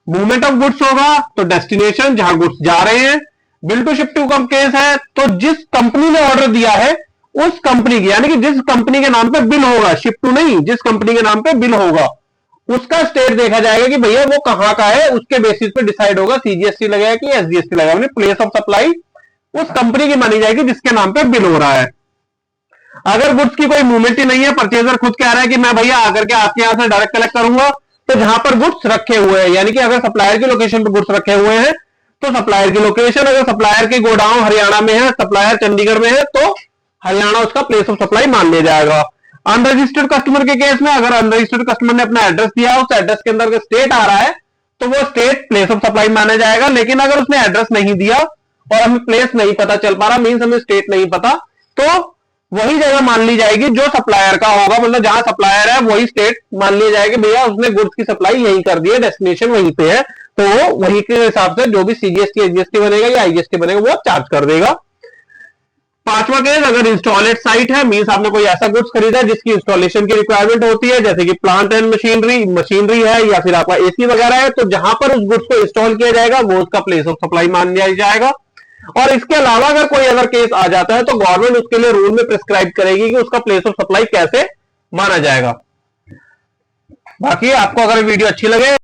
Movement of goods होगा तो destination जहां गुड्स जा रहे हैं। बिल टू शिप टू का केस है तो जिस कंपनी ने ऑर्डर दिया है उस कंपनी की, यानी कि जिस कंपनी के नाम पे बिल होगा, शिप टू नहीं, जिस कंपनी के नाम पे बिल होगा उसका स्टेट देखा जाएगा कि भैया वो कहां का है, उसके बेसिस पे डिसाइड होगा सीजीएसटी लगेगा कि एसजीएसटी लगेगा। प्लेस ऑफ सप्लाई उस कंपनी की मानी जाएगी जिसके नाम पे बिल हो रहा है। अगर गुड्स की कोई मूवमेंट ही नहीं है, परचेजर खुद कह रहा है कि मैं भैया आकर के आपके यहां से डायरेक्ट कलेक्ट करूंगा, तो जहां पर गुड्स रखे हुए हैं, यानी कि अगर सप्लायर की लोकेशन पर गुड्स रखे हुए हैं तो सप्लायर की लोकेशन, अगर सप्लायर के गोडाउन हरियाणा में है, सप्लायर चंडीगढ़ में है, तो हरियाणा उसका प्लेस ऑफ सप्लाई मान लिया जाएगा। अनरजिस्टर्ड कस्टमर के केस में अगर अनरजिस्टर्ड कस्टमर ने अपना एड्रेस दिया, उस एड्रेस के अंदर स्टेट आ रहा है तो वो स्टेट प्लेस ऑफ सप्लाई माना जाएगा। लेकिन अगर उसने एड्रेस नहीं दिया और हमें प्लेस नहीं पता चल पा रहा, मीन्स हमें स्टेट नहीं पता, तो वही जगह मान ली जाएगी जो सप्लायर का होगा, मतलब जहां सप्लायर है वही स्टेट मान लिया जाएगा भैया उसने गुड्स की सप्लाई यहीं कर दी है, डेस्टिनेशन वहीं पे है, तो वो वहीं के हिसाब से जो भी सीजीएसटी एजीएसटी बनेगा या आईजीएसटी बनेगा वो चार्ज कर देगा। पांचवा केस, अगर इंस्टॉलेड साइट है, मीन्स आपने कोई ऐसा गुड्स खरीदा है जिसकी इंस्टॉलेशन की रिक्वायरमेंट होती है, जैसे कि प्लांट एंड मशीनरी है या फिर आपका एसी वगैरह है, तो जहां पर उस गुड्स को इंस्टॉल किया जाएगा वो उसका प्लेस ऑफ सप्लाई मान लिया जाएगा। और इसके अलावा अगर कोई अगर केस आ जाता है तो गवर्नमेंट उसके लिए रूल में प्रिस्क्राइब करेगी कि उसका प्लेस ऑफ सप्लाई कैसे माना जाएगा। बाकी आपको अगर वीडियो अच्छी लगे